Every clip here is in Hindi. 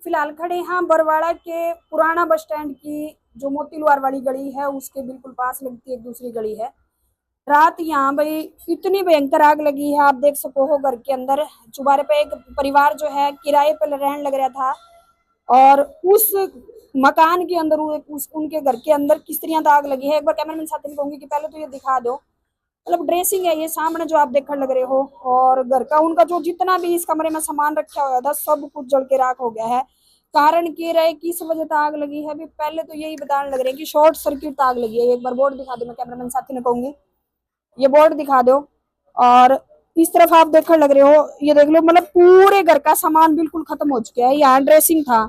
फिलहाल खड़े हैं बरवाड़ा के पुराना बस स्टैंड की जो मोतीलुआर वाली गली है उसके बिल्कुल पास लगती एक दूसरी गली है। रात यहाँ भाई इतनी भयंकर आग लगी है, आप देख सको हो घर के अंदर चुबारे पे एक परिवार जो है किराए पर रहने लग रहा था और उस मकान के अंदर उनके घर के अंदर किस तरह आग लगी है। एक बार कैमरामैन साथी को कहूंगी कि पहले तो ये दिखा दो, मतलब ड्रेसिंग है ये सामने जो आप देखने लग रहे हो और घर का उनका जो जितना भी इस कमरे में सामान रखा हुआ था सब कुछ जल के राख हो गया है। कारण की रहे किस वजह से आग लगी है अभी पहले तो यही बताने लग रहे हैं कि शॉर्ट सर्किट आग लगी है। एक बार बोर्ड दिखा दो, मैं कैमरामैन साथी ने कहूंगी ये बोर्ड दिखा दो। और इस तरफ आप देखने लग रहे हो, ये देख लो मतलब पूरे घर का सामान बिल्कुल खत्म हो चुका है। यहाँ ड्रेसिंग था,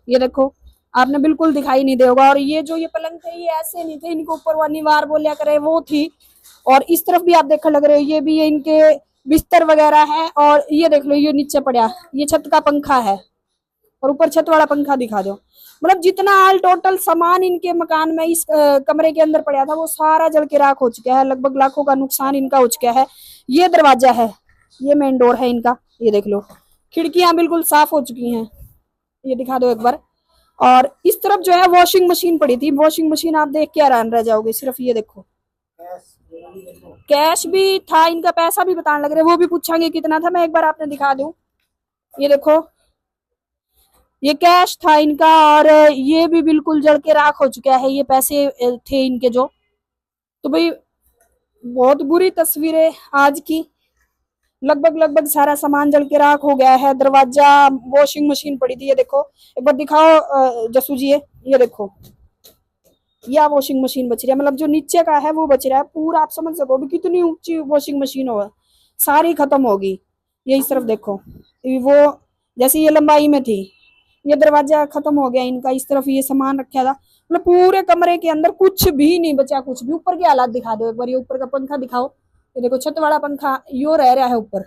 ये देखो आपने बिल्कुल दिखाई नहीं देगा। और ये जो ये पलंग थे ये ऐसे नहीं थे, इनके ऊपर वो निवार बोलिया करे वो थी। और इस तरफ भी आप देखने लग रहे हो ये भी ये इनके बिस्तर वगैरह है। और ये देख लो ये नीचे पड़ा, ये छत का पंखा है और ऊपर छत वाला पंखा दिखा दो। मतलब जितना ऑल टोटल सामान इनके मकान में इस कमरे के अंदर पड़ा था वो सारा जल के राख हो चुका है। लगभग लाखों का नुकसान इनका हो चुका है। ये दरवाजा है, ये मेन डोर है इनका, ये देख लो खिड़कियां बिल्कुल साफ हो चुकी हैं, ये दिखा दो एक बार। और इस तरफ जो है वॉशिंग मशीन पड़ी थी, वॉशिंग मशीन आप देख के हैरान रह जाओगे। सिर्फ ये देखो कैश भी था इनका, पैसा भी बताने लग रहे, वो भी पूछांगे कितना था। मैं एक बार आपने दिखा दूं, ये देखो ये कैश था इनका और ये भी बिल्कुल जल के राख हो चुका है। ये पैसे थे इनके जो, तो भाई बहुत बुरी तस्वीरें आज की। लगभग सारा सामान जल के राख हो गया है। दरवाजा, वॉशिंग मशीन पड़ी थी, ये देखो एक बार दिखाओ जसू जी, ये देखो या वॉशिंग मशीन बच रही है, मतलब जो नीचे का है वो बच रहा है पूरा। आप समझ सको कितनी ऊंची वॉशिंग मशीन हो, सारी खत्म होगी। ये इस तरफ देखो वो जैसे ये लंबाई में थी, ये दरवाजा खत्म हो गया इनका। इस तरफ ये सामान रखा था, मतलब पूरे कमरे के अंदर कुछ भी नहीं बचा, कुछ भी। ऊपर के हालात दिखा दो एक बार, ये ऊपर का पंखा दिखाओ, ये देखो छत वाला पंखा यो रह रहा है ऊपर।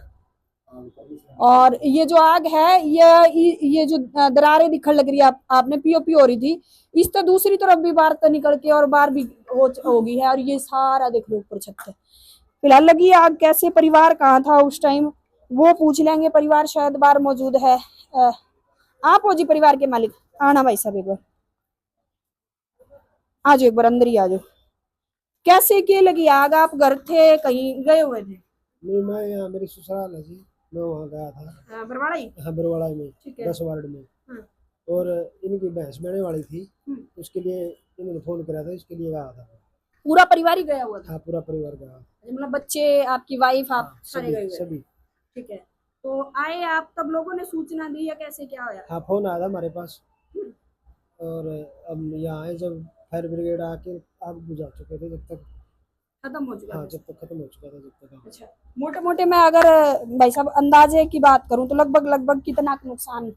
और ये जो आग है ये जो दरारें दिखने लग रही है आपने पीओपी हो रही थी, इस तो दूसरी तरफ भी बाहर तो निकल के और बाहर भी होगी है। और ये सारा देख लो ऊपर छत है। फिलहाल लगी आग कैसे, परिवार कहाँ था उस टाइम वो पूछ लेंगे, परिवार शायद बाहर मौजूद है। आप हो जी परिवार के मालिक, आना भाई साहब एक बार आ जाओ, एक बार अंदर ही आ जाओ। कैसे के लगी आग, आप घर थे कहीं गए हुए थे? नहीं, मैं यहाँ मेरी ससुराल है जी, मैं वहाँ गया था। बरवाड़ा ही? हाँ, बरवाड़ा में ठीक है। 10 वार्ड में। हाँ। और इनकी भैंस बहने वाली थी, उसके लिए इन्होंने फोन करा था, इसके लिए गया था। पूरा परिवार ही गया हुआ था? हाँ, पूरा परिवार गया। मतलब बच्चे, आपकी वाइफ, आप हाँ, सारे सभी गए हुए? सभी। ठीक है। तो आए आप तब लोगों ने सूचना दी या कैसे क्या होया? हाँ, फोन आया था हमारे पास। और अब यहाँ आए जब फायर ब्रिगेड आके आग बुझा चुके थे जब तक। खत्म हो चुका हाँ, था? जब तक खत्म हो चुका था, जब तक आग। अच्छा, मोटे मोटे मैं अगर भाई साहब अंदाजे की बात करूं तो लगभग कितना नुकसान?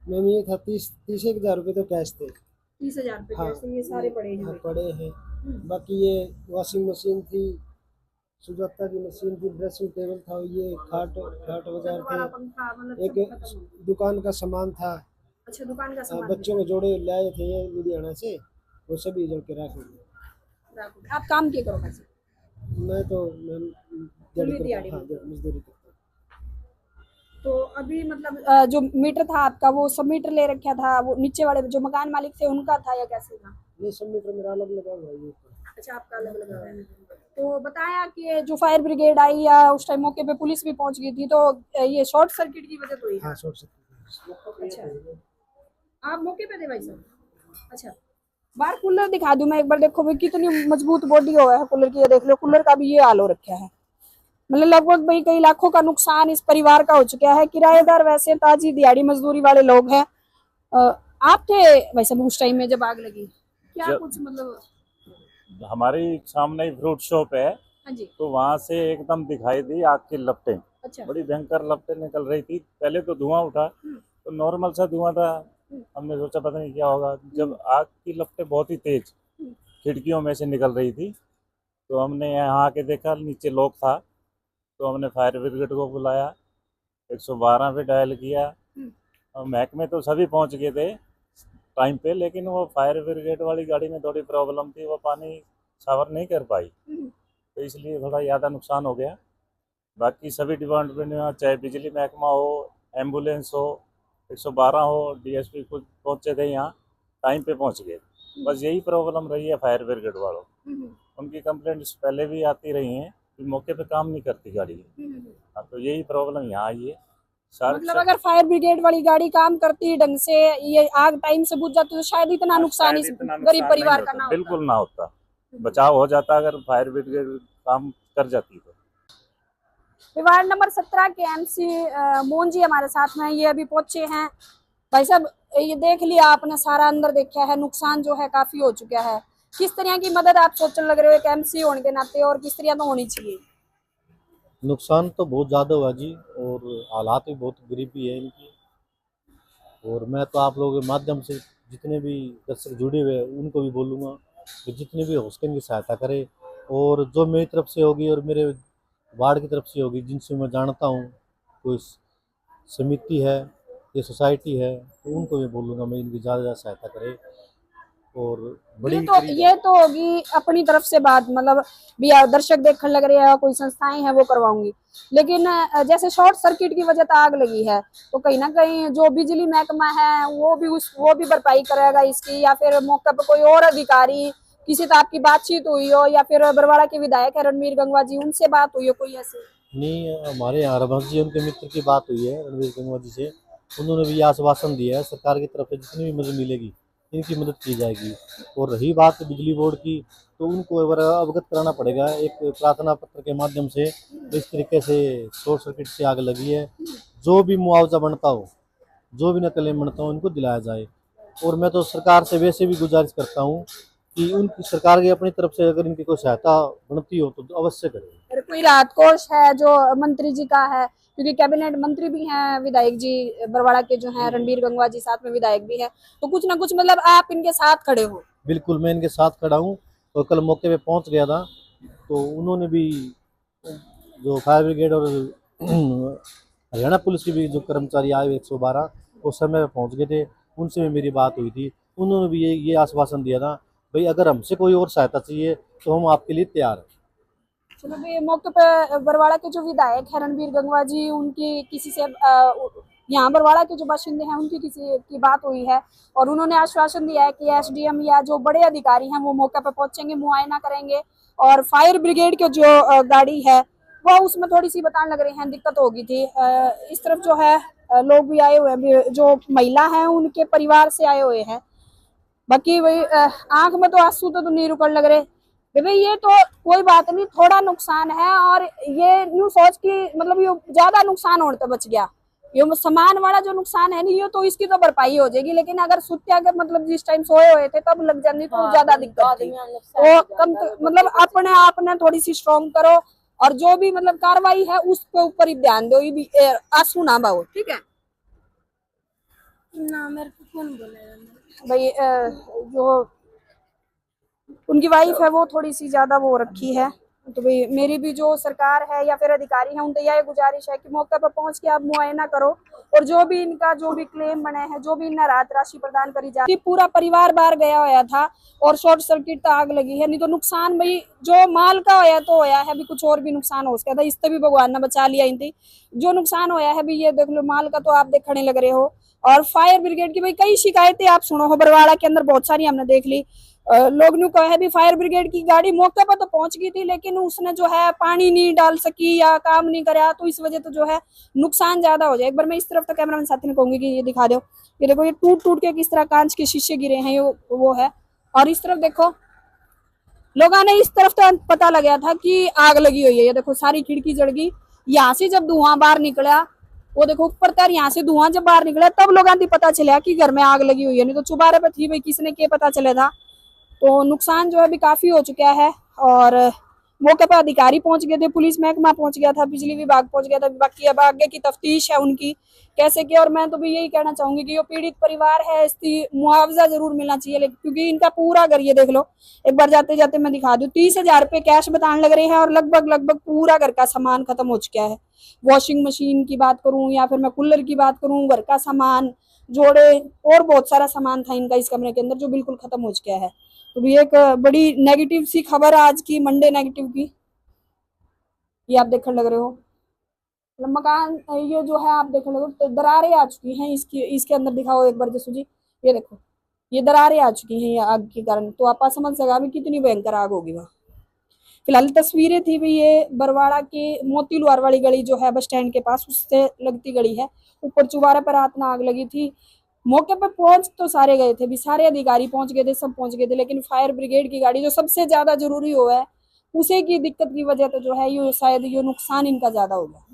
मैम ये था 30-31 हज़ार रुपये तो कैश थे। 30,000 रुपए हाँ, कैसे? ये सारे पड़े हैं हाँ भाई। पड़े हैं। बाकी ये वॉशिंग मशीन थी, सुजाता की मशीन थी, ड्रेसिंग टेबल था, ये खाट खाट वगैरह वाला थे। पंखा, मतलब एक सब खत्म हो गया। दुकान का सामान था। अच्छा, दुकान का सामान बच्चों के जोड़े लाए थे ये लुधियाना से, वो सभी जल के राख हो गए। भी। आप काम किए करो वैसे? मैं तो मैम दिहाड़ी कुली दिहाड़ी करता, हाँ में। मजदूरी करता। तो अभी मतलब जो मीटर था आपका वो सब मीटर ले रखा था, वो नीचे वाले जो मकान मालिक थे उनका था या कैसे था? नहीं, सब मीटर मेरा अलग लगा हुआ है ये तो। अच्छा, आपका अलग अलग है। तो बताया कि जो फायर ब्रिगेड आई या उस टाइम मौके पे पुलिस भी पहुंच गई थी, तो ये शॉर्ट सर्किट की वजह तो हुई हाँ, है? Short circuit. अच्छा, आप मौके पे थे भाई साहब? अच्छा, बाहर कूलर दिखा दूं मैं एक बार, देखो भाई कितनी मजबूत बॉडी हो है कूलर की। ये देख लो कूलर का भी ये हाल हो रखा है। मतलब लगभग भाई कई लाखों का नुकसान इस परिवार का हो चुका है। किराएदार वैसे ताजी दिहाड़ी मजदूरी वाले लोग हैं। आप थे भाई साहब उस टाइम में जब आग लगी? क्या जब कुछ मतलब? हमारी सामने ही फ्रूट शॉप है, हाँ जी। तो वहां से एकदम दिखाई दी आग की लपटें। अच्छा। बड़ी भयंकर लपटें निकल रही थी। पहले तो धुआं उठा, तो नॉर्मल सा धुआं था। हमने सोचा पता नहीं क्या होगा, जब आग की लपटें बहुत ही तेज खिड़कियों में से निकल रही थी, तो हमने यहाँ आके देखा नीचे लॉक था। तो हमने फायर ब्रिगेड को बुलाया, 112 पे डायल किया। और महकमे तो सभी पहुंच गए थे टाइम पे, लेकिन वो फायर ब्रिगेड वाली गाड़ी में थोड़ी प्रॉब्लम थी, वो पानी शावर नहीं कर पाई, तो इसलिए थोड़ा ज़्यादा नुकसान हो गया। बाकी सभी डिपार्टमेंट में, चाहे बिजली महकमा हो, एम्बुलेंस हो, 112 हो, डीएसपी खुद पहुंचे थे यहाँ, टाइम पे पहुंच गए। बस यही प्रॉब्लम रही है फायर ब्रिगेड वालों, उनकी कंप्लेंट्स पहले भी आती रही हैं कि मौके पे काम नहीं करती गाड़ी। हाँ, तो यही प्रॉब्लम यहाँ आई है। मतलब अगर फायर ब्रिगेड वाली गाड़ी काम करती ढंग से, ये आग टाइम से बुझ जाती तो शायद इतना नुकसान इस गरीब परिवार का ना होता। बिल्कुल ना होता, बचाव हो जाता अगर फायर ब्रिगेड काम कर जाती तो। वार्ड नंबर 17 के एमसी मोहन जी हमारे साथ में, ये अभी पहुंचे हैं। भाई साहब, ये देख लिया आपने, सारा अंदर देखा है, नुकसान जो है काफी हो चुका है। किस तरह की मदद आप सोचने लग रहे हो एक एमसी होने के नाते, और किस तरह तो होनी चाहिए? नुकसान तो बहुत ज़्यादा हुआ जी, और हालात भी बहुत गरीबी है इनकी। और मैं तो आप लोगों के माध्यम से जितने भी दर्शक जुड़े हुए हैं उनको भी बोलूँगा कि जितने भी हो सके इनकी सहायता करें, और जो मेरी तरफ से होगी और मेरे वार्ड की तरफ से होगी, जिनसे मैं जानता हूँ, कोई समिति है या सोसाइटी है, तो उनको भी बोलूँगा मैं इनकी ज़्यादा ज़्यादा सहायता करें। और बड़ी ये तो होगी अपनी तरफ से बात, मतलब भी दर्शक देखने लग रहे हैं, कोई संस्थाएं हैं वो करवाऊंगी। लेकिन जैसे शॉर्ट सर्किट की वजह से आग लगी है, तो कहीं ना कहीं जो बिजली महकमा है वो भी भरपाई करेगा इसकी, या फिर मौके पर कोई और अधिकारी, किसी से आपकी बातचीत हुई हो, या फिर बरवाड़ा के विधायक है रणवीर गंगवा जी, उनसे बात हुई हो कोई ऐसे? नहीं, हमारे यहाँ रमन जी उनके मित्र की बात हुई है रणवीर गंगवा जी से। उन्होंने भी आश्वासन दिया है सरकार की तरफ से जितनी भी मदद मिलेगी इनकी मदद की जाएगी। और रही बात बिजली बोर्ड की, तो उनको एक बार अवगत कराना पड़ेगा एक प्रार्थना पत्र के माध्यम से, इस तरीके से शॉर्ट सर्किट से आग लगी है, जो भी मुआवजा बनता हो, जो भी नकलें बनता हो, उनको दिलाया जाए। और मैं तो सरकार से वैसे भी गुजारिश करता हूँ कि उनकी सरकार की अपनी तरफ से अगर इनकी कोई सहायता बनती हो तो अवश्य करें। अरे कोई राहत कोष है जो मंत्री जी का है, क्योंकि कैबिनेट मंत्री भी हैं विधायक जी बरवाड़ा के जो हैं रणवीर गंगवा जी, साथ में विधायक भी है, तो कुछ ना कुछ मतलब आप इनके साथ खड़े हो? बिल्कुल, मैं इनके साथ खड़ा हूँ। और कल मौके पे पहुँच गया था, तो उन्होंने भी, जो फायर ब्रिगेड और हरियाणा पुलिस के भी जो कर्मचारी आए 112 वो समय पे पहुँच गए थे, उनसे भी मेरी बात हुई थी। उन्होंने भी ये आश्वासन दिया था, भाई अगर हमसे कोई और सहायता चाहिए तो हम आपके लिए तैयार हैं। चलो भाई, मौके पे बरवाड़ा के जो विधायक है रणवीर गंगवा जी, उनकी किसी से यहाँ बरवाड़ा के जो बाशिंदे हैं उनकी किसी की बात हुई है, और उन्होंने आश्वासन दिया है कि एसडीएम या जो बड़े अधिकारी हैं वो मौके पर पहुंचेंगे, मुआयना करेंगे, और फायर ब्रिगेड की जो गाड़ी है वो उसमें थोड़ी सी बताने लग रहे हैं दिक्कत होगी थी। इस तरफ जो है लोग भी आए हुए हैं, जो महिला है उनके परिवार से आए हुए हैं। बाकी वही आंख में तो आंसू तो नहीं रुकने लग रहे भाई, ये तो कोई बात नहीं, थोड़ा नुकसान है, और ये न्यू सोच की मतलब ये ज्यादा नुकसान होने तो बच गया। ये सामान वाला जो नुकसान है नहीं, ये तो इसकी तो भरपाई हो जाएगी, लेकिन अगर सुत्या अगर मतलब जिस टाइम सोए हुए थे तब लग जाती तो ज्यादा दिक्कत थी। तो कम मतलब अपने आप ने थोड़ी सी स्ट्रॉन्ग करो, और जो भी मतलब कार्रवाई है उसके ऊपर ही ध्यान दो, आंसू ना बहाओ, ठीक है ना? मेरे को कौन बोलेगा भाई, जो उनकी वाइफ है वो थोड़ी सी ज्यादा वो रखी है, तो भाई मेरी भी जो सरकार है या फिर अधिकारी है उनसे यह गुजारिश है कि मौके पर पहुंच के आप मुआयना करो, और जो भी इनका जो भी क्लेम बने हैं, जो भी इन्हें राहत राशि प्रदान करी जाती। पूरा परिवार बाहर गया हुआ था और शॉर्ट सर्किट तो आग लगी है, नहीं तो नुकसान भाई जो माल का होया तो होया है, अभी कुछ और भी नुकसान हो सकता था, इससे भी भगवान ने बचा लिया इनती। जो नुकसान होया है भी ये देख लो, माल का तो आप देखने लग रहे हो। और फायर ब्रिगेड की भाई कई शिकायतें आप सुनो हो, बरवाड़ा के अंदर बहुत सारी हमने देख ली। लोग ने कहा है भी फायर ब्रिगेड की गाड़ी मौके पर तो पहुंच गई थी, लेकिन उसने जो है पानी नहीं डाल सकी या काम नहीं कराया, तो इस वजह तो जो है नुकसान ज्यादा हो जाए। एक बार मैं इस तरफ तो कैमरामैन साथी ने कहूंगी कि ये दिखा दो, ये देखो, ये टूट टूट के किस तरह कांच के शीशे गिरे हैं, ये वो है। और इस तरफ देखो, लोगों ने इस तरफ तो पता लगा था कि आग लगी हुई है, ये देखो सारी खिड़की जल गई। यहाँ से जब धुआं बाहर निकला, वो देखो ऊपर तक यहाँ से धुआं जब बाहर निकला तब लोगों को पता चला कि घर में आग लगी हुई है, नहीं तो चुबारे पे थी भाई, किसने क्या पता चले था। तो नुकसान जो है अभी काफी हो चुका है, और मौके पर अधिकारी पहुंच गए थे, पुलिस महकमा पहुंच गया था, बिजली विभाग पहुंच गया था। बाकी अब आगे की तफ्तीश है उनकी कैसे किया। और मैं तो भी यही कहना चाहूंगी कि जो पीड़ित परिवार है इसकी मुआवजा जरूर मिलना चाहिए, लेकिन क्योंकि इनका पूरा घर, ये देख लो एक बार जाते जाते मैं दिखा दूं, 30,000 रुपये कैश बताने लग रहे हैं, और लगभग पूरा घर का सामान खत्म हो चुका है। वॉशिंग मशीन की बात करूं या फिर मैं कूलर की बात करूं, घर का सामान, जोड़े और बहुत सारा सामान था इनका इस कमरे के अंदर जो बिल्कुल खत्म हो चुका है। तो भी एक बड़ी नेगेटिव सी खबर आज की, मंडे नेगेटिव की, ये आप देखने लग रहे हो। मतलब मकान ये जो है आप देख लो तो दरारें आ चुकी हैं। इसके अंदर दिखाओ एक बार जसू जी, ये देखो ये दरारें आ चुकी हैं ये आग के कारण। तो आप समझ सका भी कितनी भयंकर आग होगी वहाँ। फिलहाल तस्वीरें थी भी ये बरवाड़ा के मोती लुहार वाली गली जो है बस स्टैंड के पास, उससे लगती गली है। ऊपर चुबारे पर रात में आग लगी थी। मौके पर पहुंच तो सारे गए थे भी, सारे अधिकारी पहुंच गए थे, सब पहुंच गए थे, लेकिन फायर ब्रिगेड की गाड़ी जो सबसे ज्यादा जरूरी हो है उसे की दिक्कत की वजह तो जो है ये शायद ये नुकसान इनका ज्यादा हो गया।